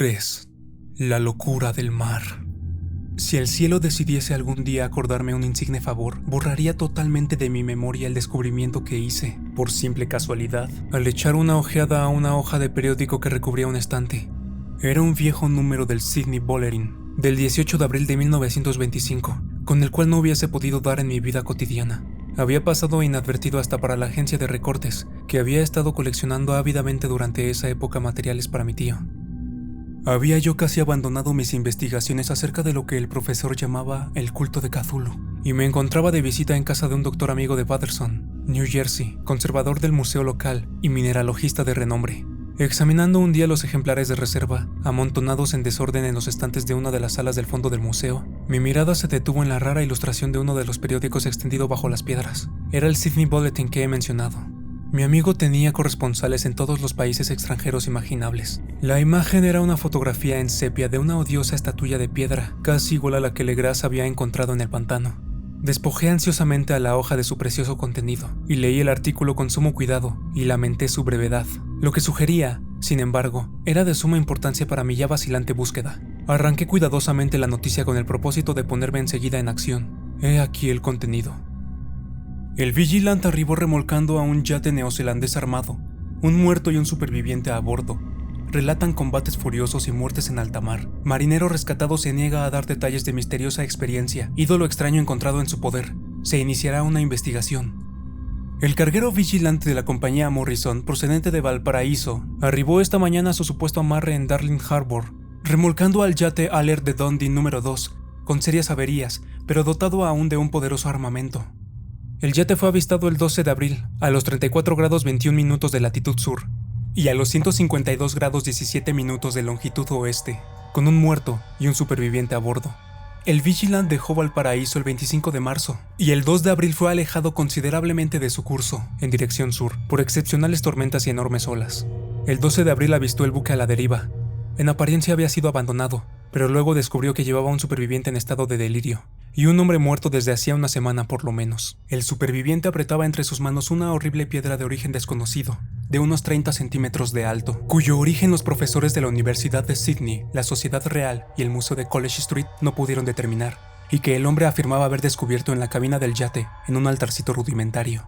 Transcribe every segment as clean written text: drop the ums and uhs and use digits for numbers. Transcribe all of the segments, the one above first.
3. La locura del mar. Si el cielo decidiese algún día acordarme un insigne favor, borraría totalmente de mi memoria el descubrimiento que hice, por simple casualidad, al echar una ojeada a una hoja de periódico que recubría un estante. Era un viejo número del Sydney Bulletin, del 18 de abril de 1925, con el cual no hubiese podido dar en mi vida cotidiana. Había pasado inadvertido hasta para la agencia de recortes, que había estado coleccionando ávidamente durante esa época materiales para mi tío. Había yo casi abandonado mis investigaciones acerca de lo que el profesor llamaba el culto de Cthulhu, y me encontraba de visita en casa de un doctor amigo de Paterson, New Jersey, conservador del museo local y mineralogista de renombre. Examinando un día los ejemplares de reserva, amontonados en desorden en los estantes de una de las salas del fondo del museo, mi mirada se detuvo en la rara ilustración de uno de los periódicos extendido bajo las piedras. Era el Sydney Bulletin que he mencionado. Mi amigo tenía corresponsales en todos los países extranjeros imaginables. La imagen era una fotografía en sepia de una odiosa estatuilla de piedra, casi igual a la que Legras había encontrado en el pantano. Despojé ansiosamente a la hoja de su precioso contenido, y leí el artículo con sumo cuidado, y lamenté su brevedad. Lo que sugería, sin embargo, era de suma importancia para mi ya vacilante búsqueda. Arranqué cuidadosamente la noticia con el propósito de ponerme enseguida en acción. He aquí el contenido. El Vigilant arribó remolcando a un yate neozelandés armado. Un muerto y un superviviente a bordo. Relatan combates furiosos y muertes en alta mar. Marinero rescatado se niega a dar detalles de misteriosa experiencia. Ídolo extraño encontrado en su poder. Se iniciará una investigación. El carguero Vigilante de la compañía Morrison, procedente de Valparaíso, arribó esta mañana a su supuesto amarre en Darling Harbour, remolcando al yate Alert de Dundee número 2, con serias averías, pero dotado aún de un poderoso armamento. El yate fue avistado el 12 de abril, a los 34 grados 21 minutos de latitud sur, y a los 152 grados 17 minutos de longitud oeste, con un muerto y un superviviente a bordo. El Vigilant dejó Valparaíso el 25 de marzo, y el 2 de abril fue alejado considerablemente de su curso, en dirección sur, por excepcionales tormentas y enormes olas. El 12 de abril avistó el buque a la deriva. En apariencia había sido abandonado, pero luego descubrió que llevaba un superviviente en estado de delirio, y un hombre muerto desde hacía una semana por lo menos. El superviviente apretaba entre sus manos una horrible piedra de origen desconocido, de unos 30 centímetros de alto, cuyo origen los profesores de la Universidad de Sydney, la Sociedad Real y el Museo de College Street no pudieron determinar, y que el hombre afirmaba haber descubierto en la cabina del yate, en un altarcito rudimentario.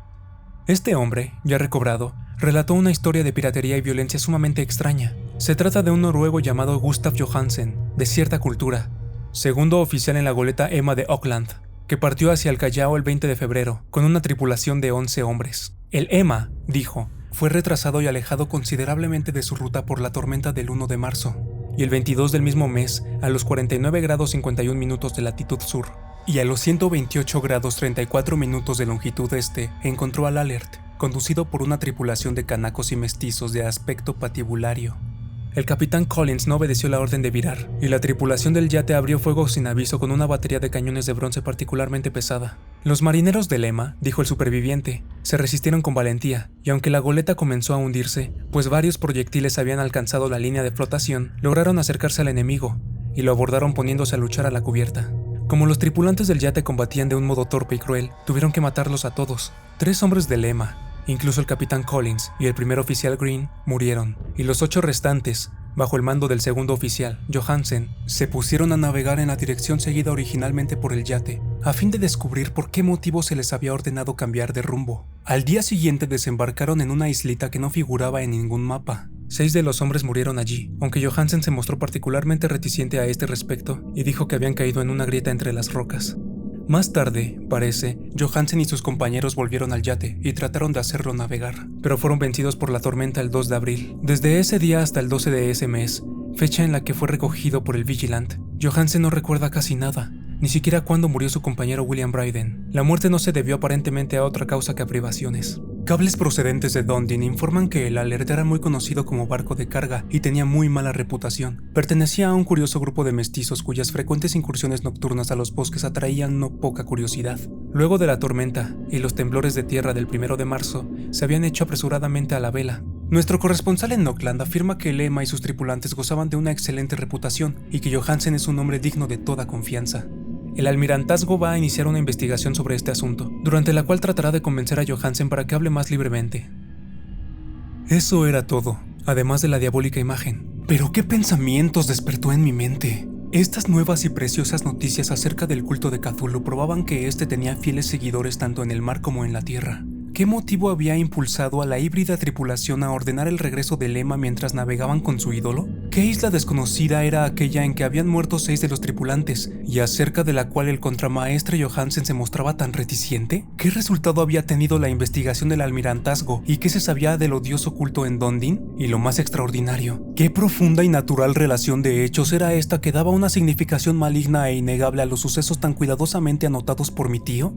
Este hombre, ya recobrado, relató una historia de piratería y violencia sumamente extraña. Se trata de un noruego llamado Gustav Johansen, de cierta cultura, segundo oficial en la goleta Emma de Auckland, que partió hacia el Callao el 20 de febrero, con una tripulación de 11 hombres. El Emma, dijo, fue retrasado y alejado considerablemente de su ruta por la tormenta del 1 de marzo, y el 22 del mismo mes, a los 49 grados 51 minutos de latitud sur, y a los 128 grados 34 minutos de longitud este, encontró al Alert, conducido por una tripulación de canacos y mestizos de aspecto patibulario. El capitán Collins no obedeció la orden de virar, y la tripulación del yate abrió fuego sin aviso con una batería de cañones de bronce particularmente pesada. Los marineros del Emma, dijo el superviviente, se resistieron con valentía, y aunque la goleta comenzó a hundirse, pues varios proyectiles habían alcanzado la línea de flotación, lograron acercarse al enemigo, y lo abordaron poniéndose a luchar a la cubierta. Como los tripulantes del yate combatían de un modo torpe y cruel, tuvieron que matarlos a todos. 3 hombres del Emma, incluso el capitán Collins y el primer oficial Green, murieron, y los 8 restantes, bajo el mando del segundo oficial, Johansen, se pusieron a navegar en la dirección seguida originalmente por el yate, a fin de descubrir por qué motivo se les había ordenado cambiar de rumbo. Al día siguiente desembarcaron en una islita que no figuraba en ningún mapa. 6 de los hombres murieron allí, aunque Johansen se mostró particularmente reticente a este respecto y dijo que habían caído en una grieta entre las rocas. Más tarde, parece, Johansen y sus compañeros volvieron al yate y trataron de hacerlo navegar, pero fueron vencidos por la tormenta el 2 de abril. Desde ese día hasta el 12 de ese mes, fecha en la que fue recogido por el Vigilant, Johansen no recuerda casi nada, ni siquiera cuándo murió su compañero William Bryden. La muerte no se debió aparentemente a otra causa que a privaciones. Cables procedentes de Dundee informan que el Alert era muy conocido como barco de carga y tenía muy mala reputación. Pertenecía a un curioso grupo de mestizos cuyas frecuentes incursiones nocturnas a los bosques atraían no poca curiosidad. Luego de la tormenta y los temblores de tierra del 1 de marzo, se habían hecho apresuradamente a la vela. Nuestro corresponsal en Auckland afirma que el Emma y sus tripulantes gozaban de una excelente reputación y que Johansen es un hombre digno de toda confianza. El almirantazgo va a iniciar una investigación sobre este asunto, durante la cual tratará de convencer a Johansen para que hable más libremente. Eso era todo, además de la diabólica imagen. Pero qué pensamientos despertó en mi mente. Estas nuevas y preciosas noticias acerca del culto de Cthulhu probaban que éste tenía fieles seguidores tanto en el mar como en la tierra. ¿Qué motivo había impulsado a la híbrida tripulación a ordenar el regreso de Lema mientras navegaban con su ídolo? ¿Qué isla desconocida era aquella en que habían muerto 6 de los tripulantes y acerca de la cual el contramaestre Johansen se mostraba tan reticente? ¿Qué resultado había tenido la investigación del almirantazgo y qué se sabía del odioso culto en Dondin? Y lo más extraordinario, ¿qué profunda y natural relación de hechos era esta que daba una significación maligna e innegable a los sucesos tan cuidadosamente anotados por mi tío?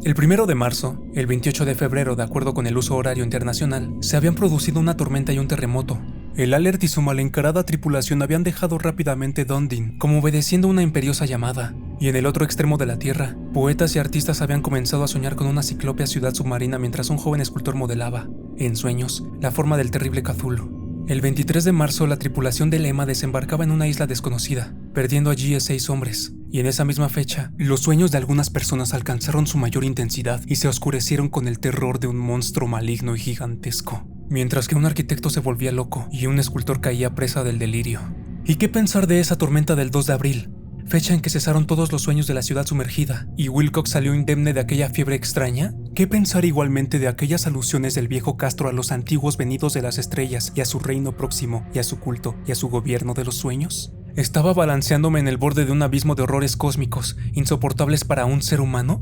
El 1 de marzo, el 28 de febrero, de acuerdo con el uso horario internacional, se habían producido una tormenta y un terremoto. El Alert y su mal encarada tripulación habían dejado rápidamente Dundee, como obedeciendo una imperiosa llamada. Y en el otro extremo de la Tierra, poetas y artistas habían comenzado a soñar con una ciclópea ciudad submarina mientras un joven escultor modelaba, en sueños, la forma del terrible Cthulhu. El 23 de marzo, la tripulación de Lema desembarcaba en una isla desconocida, perdiendo allí a 6 hombres. Y en esa misma fecha, los sueños de algunas personas alcanzaron su mayor intensidad y se oscurecieron con el terror de un monstruo maligno y gigantesco. Mientras que un arquitecto se volvía loco y un escultor caía presa del delirio. ¿Y qué pensar de esa tormenta del 2 de abril? Fecha en que cesaron todos los sueños de la ciudad sumergida, y Wilcox salió indemne de aquella fiebre extraña. ¿Qué pensar igualmente de aquellas alusiones del viejo Castro a los antiguos venidos de las estrellas y a su reino próximo, y a su culto, y a su gobierno de los sueños? ¿Estaba balanceándome en el borde de un abismo de horrores cósmicos, insoportables para un ser humano?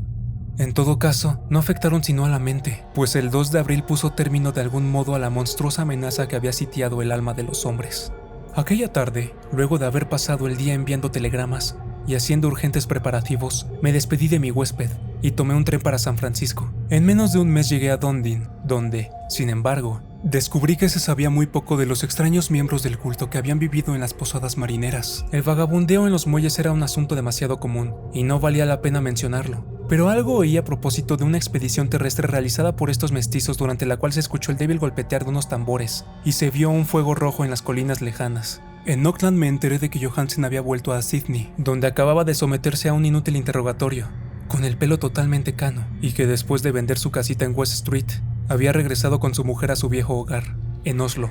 En todo caso, no afectaron sino a la mente, pues el 2 de abril puso término de algún modo a la monstruosa amenaza que había sitiado el alma de los hombres. Aquella tarde, luego de haber pasado el día enviando telegramas y haciendo urgentes preparativos, me despedí de mi huésped y tomé un tren para San Francisco. En menos de un mes llegué a Dundee, donde, sin embargo, descubrí que se sabía muy poco de los extraños miembros del culto que habían vivido en las posadas marineras. El vagabundeo en los muelles era un asunto demasiado común, y no valía la pena mencionarlo. Pero algo oí a propósito de una expedición terrestre realizada por estos mestizos durante la cual se escuchó el débil golpetear de unos tambores, y se vio un fuego rojo en las colinas lejanas. En Auckland me enteré de que Johansen había vuelto a Sydney, donde acababa de someterse a un inútil interrogatorio, con el pelo totalmente cano, y que después de vender su casita en West Street, había regresado con su mujer a su viejo hogar, en Oslo.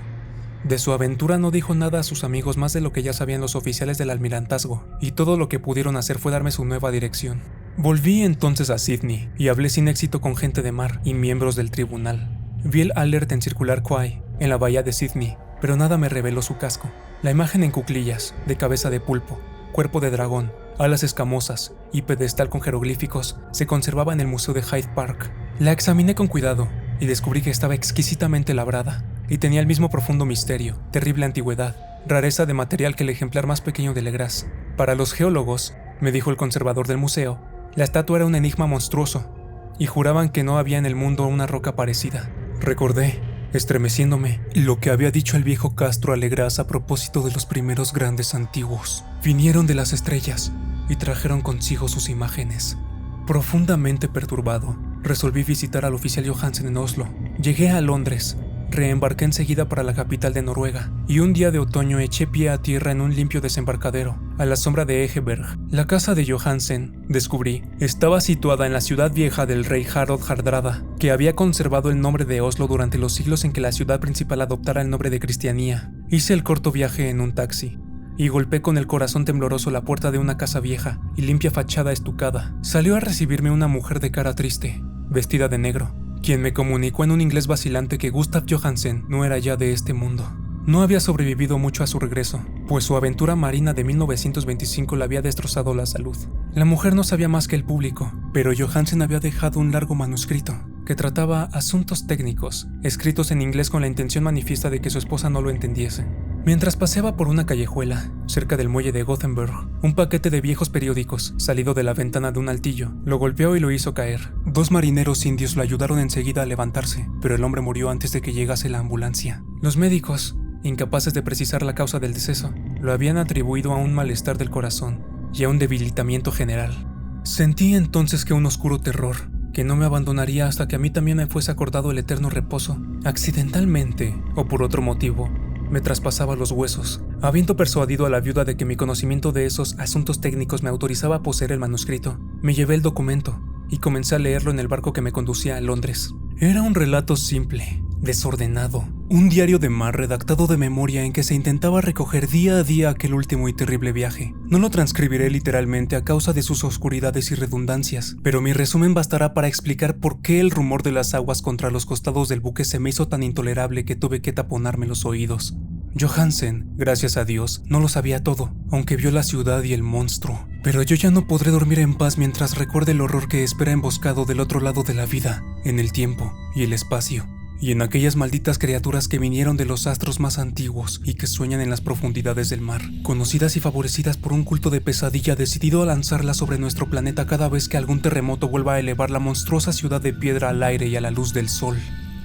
De su aventura no dijo nada a sus amigos más de lo que ya sabían los oficiales del almirantazgo, y todo lo que pudieron hacer fue darme su nueva dirección. Volví entonces a Sydney, y hablé sin éxito con gente de mar y miembros del tribunal. Vi el Alert en Circular Quay, en la bahía de Sydney, pero nada me reveló su casco. La imagen en cuclillas, de cabeza de pulpo, cuerpo de dragón, alas escamosas y pedestal con jeroglíficos se conservaba en el Museo de Hyde Park. La examiné con cuidado y descubrí que estaba exquisitamente labrada y tenía el mismo profundo misterio, terrible antigüedad, rareza de material que el ejemplar más pequeño de Legras. Para los geólogos, me dijo el conservador del museo, la estatua era un enigma monstruoso y juraban que no había en el mundo una roca parecida. Recordé, estremeciéndome, lo que había dicho el viejo Castro a Legras a propósito de los primeros grandes antiguos. Vinieron de las estrellas y trajeron consigo sus imágenes. Profundamente perturbado, resolví visitar al oficial Johansen en Oslo. Llegué a Londres, reembarqué enseguida para la capital de Noruega, y un día de otoño eché pie a tierra en un limpio desembarcadero, a la sombra de Egeberg. La casa de Johansen, descubrí, estaba situada en la ciudad vieja del rey Harald Hardrada, que había conservado el nombre de Oslo durante los siglos en que la ciudad principal adoptara el nombre de Cristianía. Hice el corto viaje en un taxi, y golpeé con el corazón tembloroso la puerta de una casa vieja y limpia fachada estucada. Salió a recibirme una mujer de cara triste, vestida de negro, quien me comunicó en un inglés vacilante que Gustav Johansen no era ya de este mundo. No había sobrevivido mucho a su regreso, pues su aventura marina de 1925 le había destrozado la salud. La mujer no sabía más que el público, pero Johansen había dejado un largo manuscrito que trataba asuntos técnicos, escritos en inglés con la intención manifiesta de que su esposa no lo entendiese. Mientras paseaba por una callejuela, cerca del muelle de Gothenburg, un paquete de viejos periódicos, salido de la ventana de un altillo, lo golpeó y lo hizo caer. 2 marineros indios lo ayudaron enseguida a levantarse, pero el hombre murió antes de que llegase la ambulancia. Los médicos, incapaces de precisar la causa del deceso, lo habían atribuido a un malestar del corazón y a un debilitamiento general. Sentí entonces que un oscuro terror, que no me abandonaría hasta que a mí también me fuese acordado el eterno reposo, accidentalmente o por otro motivo, me traspasaba los huesos. Habiendo persuadido a la viuda de que mi conocimiento de esos asuntos técnicos me autorizaba a poseer el manuscrito, me llevé el documento y comencé a leerlo en el barco que me conducía a Londres. Era un relato simple, desordenado. Un diario de mar redactado de memoria en que se intentaba recoger día a día aquel último y terrible viaje. No lo transcribiré literalmente a causa de sus oscuridades y redundancias, pero mi resumen bastará para explicar por qué el rumor de las aguas contra los costados del buque se me hizo tan intolerable que tuve que taponarme los oídos. Johansen, gracias a Dios, no lo sabía todo, aunque vio la ciudad y el monstruo. Pero yo ya no podré dormir en paz mientras recuerde el horror que espera emboscado del otro lado de la vida, en el tiempo y el espacio, y en aquellas malditas criaturas que vinieron de los astros más antiguos y que sueñan en las profundidades del mar, conocidas y favorecidas por un culto de pesadilla decidido a lanzarlas sobre nuestro planeta cada vez que algún terremoto vuelva a elevar la monstruosa ciudad de piedra al aire y a la luz del sol.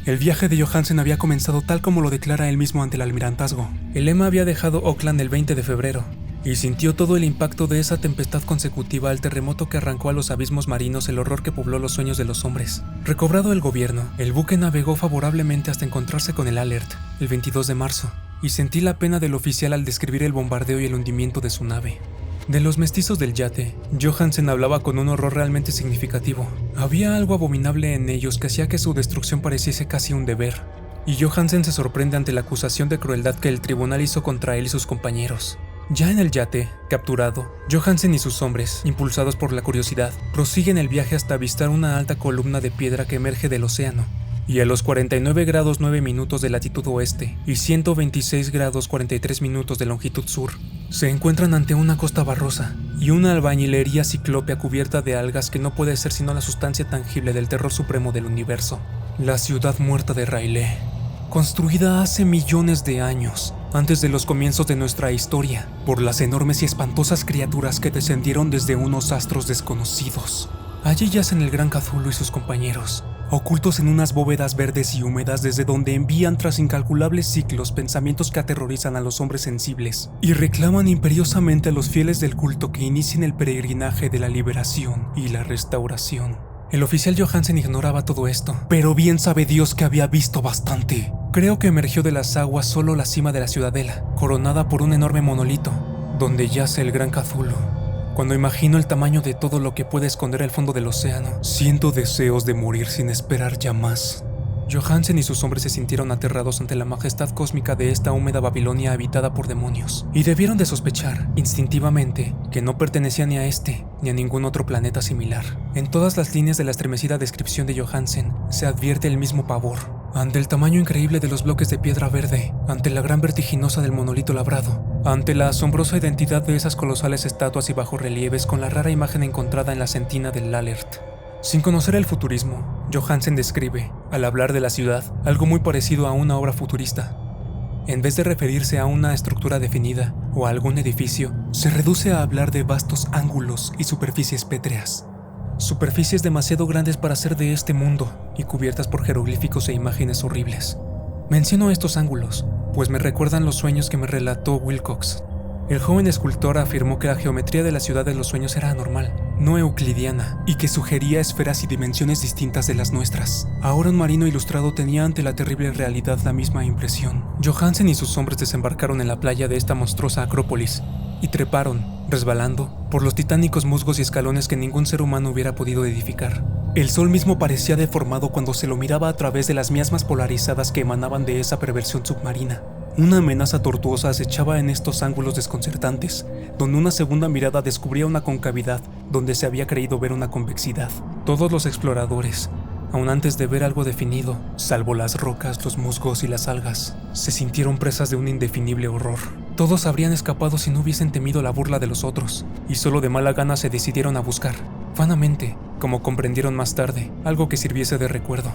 El viaje de Johansen había comenzado tal como lo declara él mismo ante el almirantazgo. El Emma había dejado Auckland el 20 de febrero y sintió todo el impacto de esa tempestad consecutiva al terremoto que arrancó a los abismos marinos el horror que pobló los sueños de los hombres. Recobrado el gobierno, el buque navegó favorablemente hasta encontrarse con el Alert el 22 de marzo y sentí la pena del oficial al describir el bombardeo y el hundimiento de su nave. De los mestizos del yate, Johansen hablaba con un horror realmente significativo. Había algo abominable en ellos que hacía que su destrucción pareciese casi un deber. Y Johansen se sorprende ante la acusación de crueldad que el tribunal hizo contra él y sus compañeros. Ya en el yate, capturado, Johansen y sus hombres, impulsados por la curiosidad, prosiguen el viaje hasta avistar una alta columna de piedra que emerge del océano. Y a los 49 grados 9 minutos de latitud oeste y 126 grados 43 minutos de longitud sur, se encuentran ante una costa barrosa y una albañilería ciclópea cubierta de algas que no puede ser sino la sustancia tangible del terror supremo del universo, la ciudad muerta de R'lyeh, construida hace millones de años, antes de los comienzos de nuestra historia, por las enormes y espantosas criaturas que descendieron desde unos astros desconocidos. Allí yacen el Gran Cthulhu y sus compañeros, ocultos en unas bóvedas verdes y húmedas desde donde envían tras incalculables ciclos pensamientos que aterrorizan a los hombres sensibles y reclaman imperiosamente a los fieles del culto que inicien el peregrinaje de la liberación y la restauración. El oficial Johansen ignoraba todo esto, pero bien sabe Dios que había visto bastante. Creo que emergió de las aguas solo la cima de la ciudadela, coronada por un enorme monolito, donde yace el Gran Cthulhu. Cuando imagino el tamaño de todo lo que puede esconder el fondo del océano, siento deseos de morir sin esperar ya más. Johansen y sus hombres se sintieron aterrados ante la majestad cósmica de esta húmeda Babilonia habitada por demonios, y debieron de sospechar, instintivamente, que no pertenecía ni a este ni a ningún otro planeta similar. En todas las líneas de la estremecida descripción de Johansen se advierte el mismo pavor, ante el tamaño increíble de los bloques de piedra verde, ante la gran vertiginosa del monolito labrado, ante la asombrosa identidad de esas colosales estatuas y bajorrelieves con la rara imagen encontrada en la sentina del Alert. Sin conocer el futurismo, Johansen describe, al hablar de la ciudad, algo muy parecido a una obra futurista. En vez de referirse a una estructura definida o a algún edificio, se reduce a hablar de vastos ángulos y superficies pétreas. Superficies demasiado grandes para ser de este mundo y cubiertas por jeroglíficos e imágenes horribles. Menciono estos ángulos, pues me recuerdan los sueños que me relató Wilcox. El joven escultor afirmó que la geometría de la ciudad de los sueños era anormal, no euclidiana, y que sugería esferas y dimensiones distintas de las nuestras. Ahora un marino ilustrado tenía ante la terrible realidad la misma impresión. Johansen y sus hombres desembarcaron en la playa de esta monstruosa acrópolis y treparon, resbalando, por los titánicos musgos y escalones que ningún ser humano hubiera podido edificar. El sol mismo parecía deformado cuando se lo miraba a través de las miasmas polarizadas que emanaban de esa perversión submarina. Una amenaza tortuosa acechaba en estos ángulos desconcertantes, donde una segunda mirada descubría una concavidad donde se había creído ver una convexidad. Todos los exploradores, aun antes de ver algo definido, salvo las rocas, los musgos y las algas, se sintieron presas de un indefinible horror. Todos habrían escapado si no hubiesen temido la burla de los otros, y solo de mala gana se decidieron a buscar, vanamente, como comprendieron más tarde, algo que sirviese de recuerdo.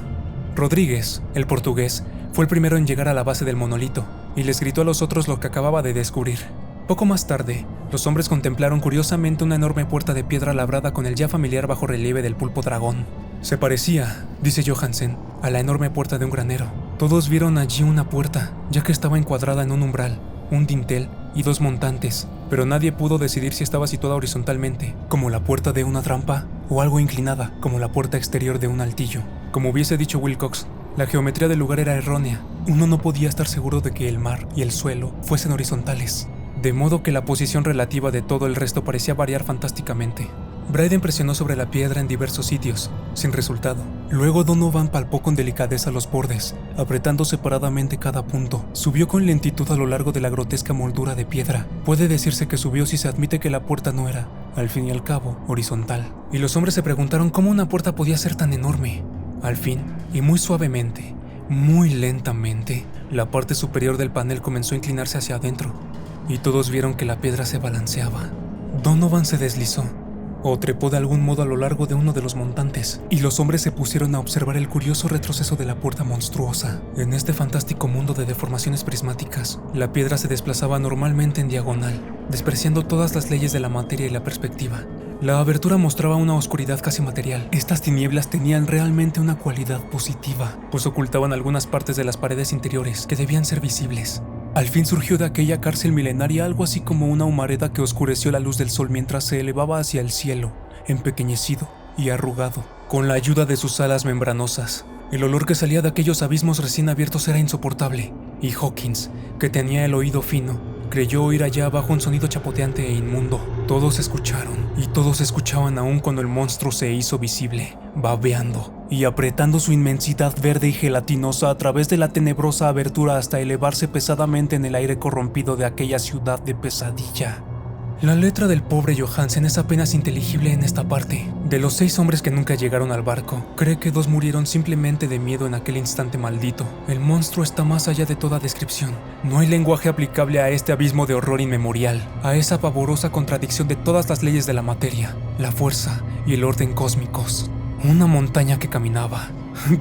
Rodríguez, el portugués, fue el primero en llegar a la base del monolito y les gritó a los otros lo que acababa de descubrir. Poco más tarde, los hombres contemplaron curiosamente una enorme puerta de piedra labrada con el ya familiar bajorrelieve del pulpo dragón. Se parecía, dice Johansen, a la enorme puerta de un granero. Todos vieron allí una puerta, ya que estaba encuadrada en un umbral, un dintel y dos montantes, pero nadie pudo decidir si estaba situada horizontalmente, como la puerta de una trampa, o algo inclinada, como la puerta exterior de un altillo. Como hubiese dicho Wilcox, la geometría del lugar era errónea. Uno no podía estar seguro de que el mar y el suelo fuesen horizontales, de modo que la posición relativa de todo el resto parecía variar fantásticamente. Bryden presionó sobre la piedra en diversos sitios, sin resultado. Luego Donovan palpó con delicadeza los bordes, apretando separadamente cada punto. Subió con lentitud a lo largo de la grotesca moldura de piedra. Puede decirse que subió si se admite que la puerta no era, al fin y al cabo, horizontal. Y los hombres se preguntaron cómo una puerta podía ser tan enorme. Al fin, y muy suavemente, muy lentamente, la parte superior del panel comenzó a inclinarse hacia adentro, y todos vieron que la piedra se balanceaba. Donovan se deslizó, o trepó de algún modo a lo largo de uno de los montantes, y los hombres se pusieron a observar el curioso retroceso de la puerta monstruosa. En este fantástico mundo de deformaciones prismáticas, la piedra se desplazaba normalmente en diagonal, despreciando todas las leyes de la materia y la perspectiva. La abertura mostraba una oscuridad casi material. Estas tinieblas tenían realmente una cualidad positiva, pues ocultaban algunas partes de las paredes interiores que debían ser visibles. Al fin surgió de aquella cárcel milenaria algo así como una humareda que oscureció la luz del sol mientras se elevaba hacia el cielo, empequeñecido y arrugado, con la ayuda de sus alas membranosas. El olor que salía de aquellos abismos recién abiertos era insoportable, y Hawkins, que tenía el oído fino, creyó oír allá abajo un sonido chapoteante e inmundo. Todos escucharon, y todos escuchaban aún cuando el monstruo se hizo visible, babeando y apretando su inmensidad verde y gelatinosa a través de la tenebrosa abertura hasta elevarse pesadamente en el aire corrompido de aquella ciudad de pesadilla. La letra del pobre Johansen es apenas inteligible en esta parte. De los 6 hombres que nunca llegaron al barco, cree que 2 murieron simplemente de miedo en aquel instante maldito. El monstruo está más allá de toda descripción. No hay lenguaje aplicable a este abismo de horror inmemorial, a esa pavorosa contradicción de todas las leyes de la materia, la fuerza y el orden cósmicos. Una montaña que caminaba.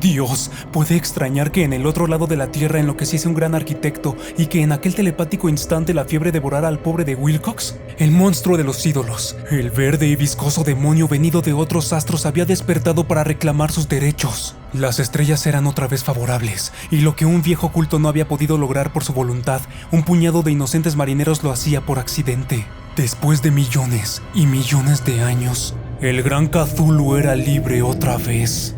Dios, ¿puede extrañar que en el otro lado de la tierra enloqueciese un gran arquitecto y que en aquel telepático instante la fiebre devorara al pobre de Wilcox? El monstruo de los ídolos, el verde y viscoso demonio venido de otros astros había despertado para reclamar sus derechos. Las estrellas eran otra vez favorables, y lo que un viejo culto no había podido lograr por su voluntad, un puñado de inocentes marineros lo hacía por accidente. Después de millones y millones de años, el gran Cthulhu era libre otra vez.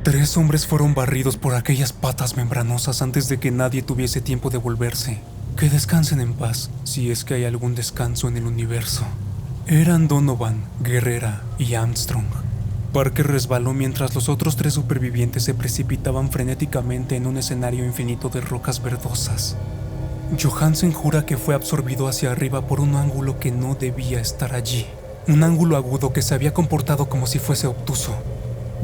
3 hombres fueron barridos por aquellas patas membranosas antes de que nadie tuviese tiempo de volverse. Que descansen en paz, si es que hay algún descanso en el universo. Eran Donovan, Guerrera y Armstrong. Parker resbaló mientras los otros 3 supervivientes se precipitaban frenéticamente en un escenario infinito de rocas verdosas. Johansen jura que fue absorbido hacia arriba por un ángulo que no debía estar allí. Un ángulo agudo que se había comportado como si fuese obtuso.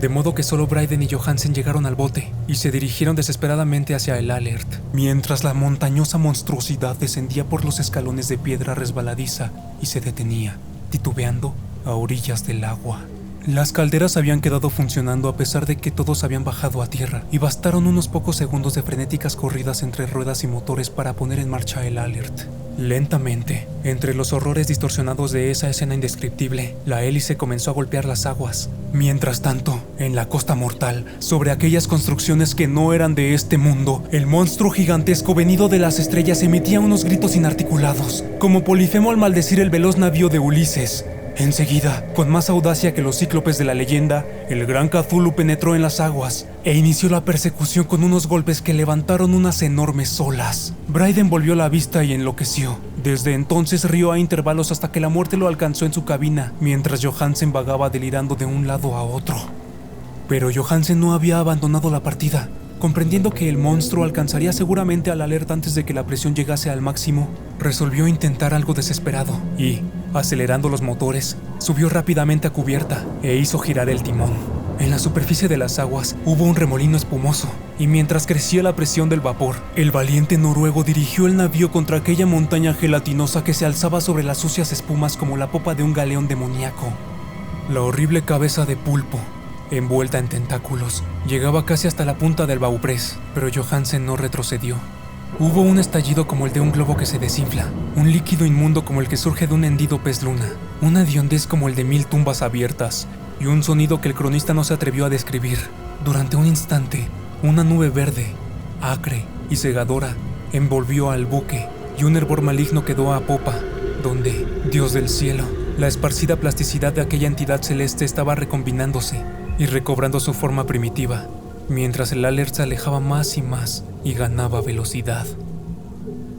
De modo que solo Bryden y Johansen llegaron al bote y se dirigieron desesperadamente hacia el Alert, mientras la montañosa monstruosidad descendía por los escalones de piedra resbaladiza y se detenía, titubeando, a orillas del agua. Las calderas habían quedado funcionando a pesar de que todos habían bajado a tierra, y bastaron unos pocos segundos de frenéticas corridas entre ruedas y motores para poner en marcha el Alert. Lentamente, entre los horrores distorsionados de esa escena indescriptible, la hélice comenzó a golpear las aguas. Mientras tanto, en la costa mortal, sobre aquellas construcciones que no eran de este mundo, el monstruo gigantesco venido de las estrellas emitía unos gritos inarticulados, como Polifemo al maldecir el veloz navío de Ulises. Enseguida, con más audacia que los cíclopes de la leyenda, el gran Cthulhu penetró en las aguas e inició la persecución con unos golpes que levantaron unas enormes olas. Bryden volvió la vista y enloqueció. Desde entonces rió a intervalos hasta que la muerte lo alcanzó en su cabina, mientras Johansen vagaba delirando de un lado a otro. Pero Johansen no había abandonado la partida. Comprendiendo que el monstruo alcanzaría seguramente al Alert antes de que la presión llegase al máximo, resolvió intentar algo desesperado y, acelerando los motores, subió rápidamente a cubierta e hizo girar el timón. En la superficie de las aguas hubo un remolino espumoso, y mientras crecía la presión del vapor, el valiente noruego dirigió el navío contra aquella montaña gelatinosa que se alzaba sobre las sucias espumas como la popa de un galeón demoníaco. La horrible cabeza de pulpo, envuelta en tentáculos, llegaba casi hasta la punta del bauprés, pero Johansen no retrocedió. Hubo un estallido como el de un globo que se desinfla, un líquido inmundo como el que surge de un hendido pez luna, una hediondez como el de 1000 tumbas abiertas, y un sonido que el cronista no se atrevió a describir. Durante un instante, una nube verde, acre y cegadora, envolvió al buque, y un hervor maligno quedó a popa, donde, Dios del cielo, la esparcida plasticidad de aquella entidad celeste estaba recombinándose y recobrando su forma primitiva, mientras el Alert se alejaba más y más y ganaba velocidad.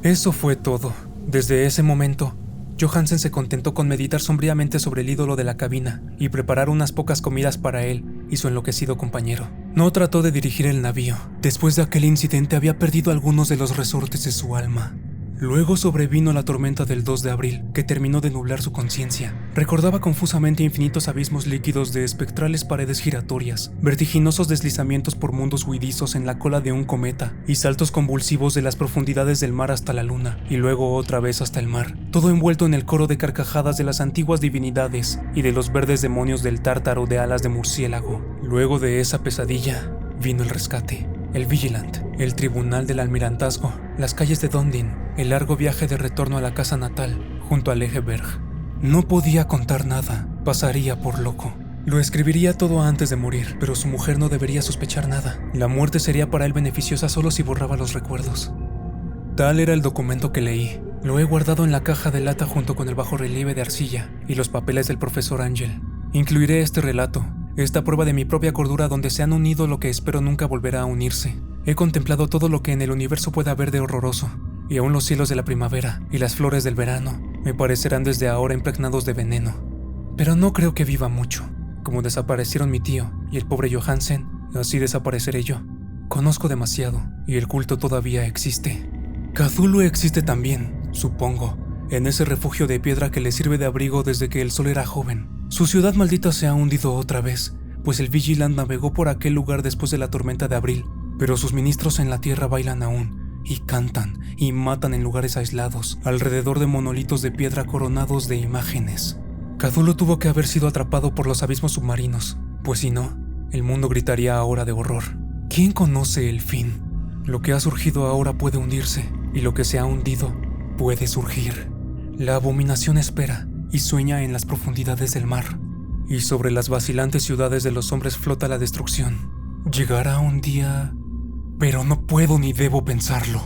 Eso fue todo. Desde ese momento, Johansen se contentó con meditar sombríamente sobre el ídolo de la cabina y preparar unas pocas comidas para él y su enloquecido compañero. No trató de dirigir el navío. Después de aquel incidente había perdido algunos de los resortes de su alma. Luego sobrevino la tormenta del 2 de abril, que terminó de nublar su conciencia. Recordaba confusamente infinitos abismos líquidos de espectrales paredes giratorias, vertiginosos deslizamientos por mundos huidizos en la cola de un cometa, y saltos convulsivos de las profundidades del mar hasta la luna, y luego otra vez hasta el mar, todo envuelto en el coro de carcajadas de las antiguas divinidades y de los verdes demonios del tártaro de alas de murciélago. Luego de esa pesadilla, vino el rescate. El Vigilant, el tribunal del almirantazgo, las calles de Dundee, el largo viaje de retorno a la casa natal, junto al eje Berg. No podía contar nada, pasaría por loco. Lo escribiría todo antes de morir, pero su mujer no debería sospechar nada. La muerte sería para él beneficiosa solo si borraba los recuerdos. Tal era el documento que leí. Lo he guardado en la caja de lata junto con el bajorrelieve de arcilla y los papeles del profesor Angel. Incluiré este relato, esta prueba de mi propia cordura donde se han unido lo que espero nunca volverá a unirse. He contemplado todo lo que en el universo pueda haber de horroroso, y aún los cielos de la primavera y las flores del verano me parecerán desde ahora impregnados de veneno. Pero no creo que viva mucho. Como desaparecieron mi tío y el pobre Johansen, así desapareceré yo. Conozco demasiado, y el culto todavía existe. Cthulhu existe también, supongo, en ese refugio de piedra que le sirve de abrigo desde que el sol era joven. Su ciudad maldita se ha hundido otra vez, pues el Vigilant navegó por aquel lugar después de la tormenta de abril, pero sus ministros en la tierra bailan aún, y cantan, y matan en lugares aislados, alrededor de monolitos de piedra coronados de imágenes. Cthulhu tuvo que haber sido atrapado por los abismos submarinos, pues si no, el mundo gritaría ahora de horror. ¿Quién conoce el fin? Lo que ha surgido ahora puede hundirse, y lo que se ha hundido puede surgir. La abominación espera y sueña en las profundidades del mar, y sobre las vacilantes ciudades de los hombres flota la destrucción. Llegará un día, pero no puedo ni debo pensarlo.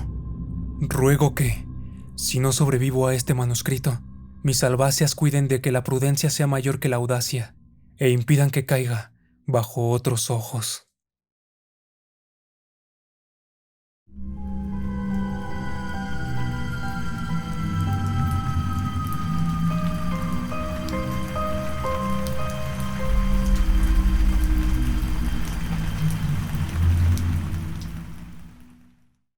Ruego que, si no sobrevivo a este manuscrito, mis albacias cuiden de que la prudencia sea mayor que la audacia, e impidan que caiga bajo otros ojos.